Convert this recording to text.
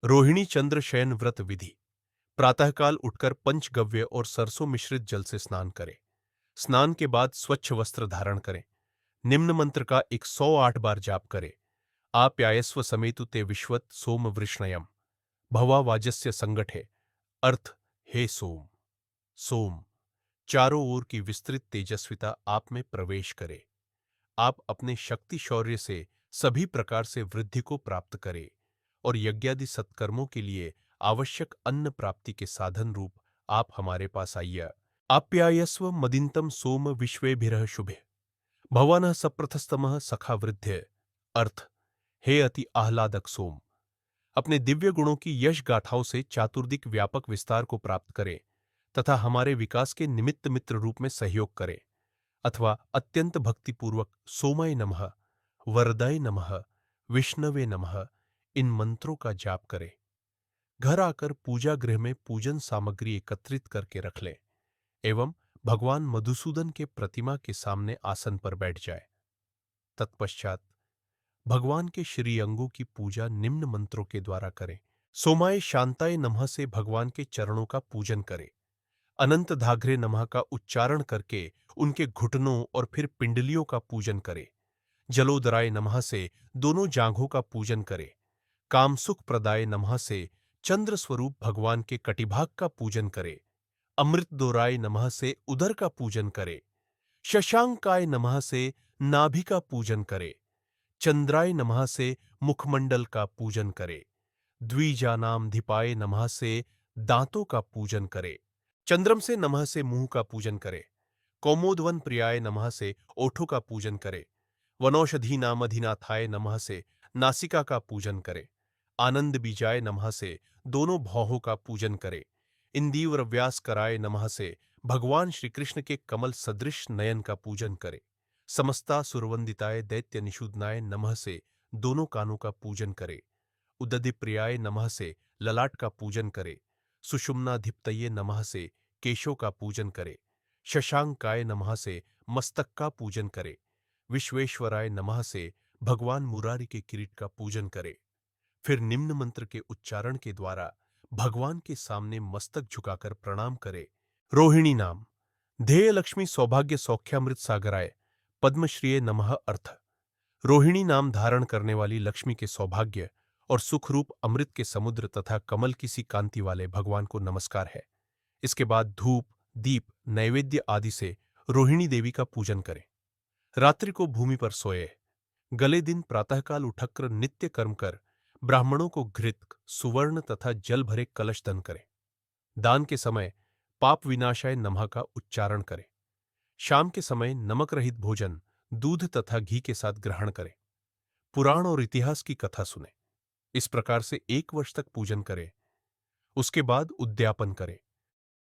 रोहिणी चंद्र शयन व्रत विधि। प्रातःकाल उठकर पंचगव्य और सरसों मिश्रित जल से स्नान करें। स्नान के बाद स्वच्छ वस्त्र धारण करें। निम्न मंत्र का 108 बार जाप करें। आप्यायस्व समेतु ते विश्वत सोम वृष्णयम भवा वाजस्य संगठे। अर्थ, हे सोम। सोम, चारों ओर की विस्तृत तेजस्विता आप में प्रवेश करे। आप अपने शक्ति शौर्य से सभी प्रकार से वृद्धि को प्राप्त करें और यज्ञादि सत्कर्मों के लिए आवश्यक अन्न प्राप्ति के साधन रूप आप हमारे पास आइए। आप्यायस्व मदिंतम सोम विश्वेभिरः शुभे भवानः सप्रथस्तमः सखा वृद्धे। अर्थ, हे अति आह्लादक सोम, अपने दिव्य गुणों की यश गाथाओं से चातुर्दिक व्यापक विस्तार को प्राप्त करें तथा हमारे विकास के निमित्त मित्र रूप में सहयोग करें। अथवा अत्यंत भक्तिपूर्वक सोमाय नमः, वरदाय नमः, विष्णवे नमः इन मंत्रों का जाप करें। घर आकर पूजा गृह में पूजन सामग्री एकत्रित करके रख लें एवं भगवान मधुसूदन के प्रतिमा के सामने आसन पर बैठ जाए। तत्पश्चात भगवान के श्री अंगों की पूजा निम्न मंत्रों के द्वारा करें। सोमाय शांताय नमः से भगवान के चरणों का पूजन करें। अनंत धाग्रे नमः का उच्चारण करके उनके घुटनों और फिर पिंडलियों का पूजन करें। जलोदराय नमः से दोनों जांघों का पूजन करें। कामसुख प्रदाय नमः से चंद्र स्वरूप भगवान के कटिभाग का पूजन करें। अमृतदोराय नमः से उदर का पूजन करें। शशांकाय नमः से नाभि का पूजन करें। चंद्राय नमः से मुखमंडल का पूजन करें। द्विजानामधिपाय नमः से दांतों का पूजन करें। चंद्रम से नमः से मुंह का पूजन करें। कौमोदवन प्रियाय नमः से ओठों का पूजन करें। वनौषधि नामधिनाथाय नमः से नासिका का पूजन करें। आनंद बीजाय नमः से दोनों भौहों का पूजन करें। इंदीवर व्यास कराय नमः से भगवान श्री कृष्ण के कमल सदृश नयन का पूजन करें। समस्ता सुरवंदिताय दैत्य निषूदनाय नमः से दोनों कानों का पूजन करें। उदधि प्रियाय नमः से ललाट का पूजन करे। सुषुम्नाधिपतये नमः से केशों का पूजन करे। शशांकाय नमः से मस्तक का पूजन करे। विश्वेश्वराय नमः से भगवान मुरारी के किरीट का पूजन करे। फिर निम्न मंत्र के उच्चारण के द्वारा भगवान के सामने मस्तक झुकाकर प्रणाम करे। रोहिणी नाम। ध्येय लक्ष्मी सौभाग्य सौख्यामृत सागराय पद्मश्रीये नमः। अर्थ, रोहिणी नाम धारण करने वाली लक्ष्मी के सौभाग्य और सुखरूप अमृत के समुद्र तथा कमल की सी कांति वाले भगवान को नमस्कार है। इसके बाद धूप, दीप, नैवेद्य आदि से रोहिणी देवी का पूजन करें। रात्रि को भूमि पर सोए। गले दिन प्रातःकाल उठकर नित्य कर्म कर ब्राह्मणों को घृत, सुवर्ण तथा जल भरे कलश दान करें। दान के समय पाप विनाशाय नमः का उच्चारण करें। शाम के समय नमक रहित भोजन दूध तथा घी के साथ ग्रहण करें। पुराण और इतिहास की कथा सुने। इस प्रकार से 1 वर्ष तक पूजन करें। उसके बाद उद्यापन करें।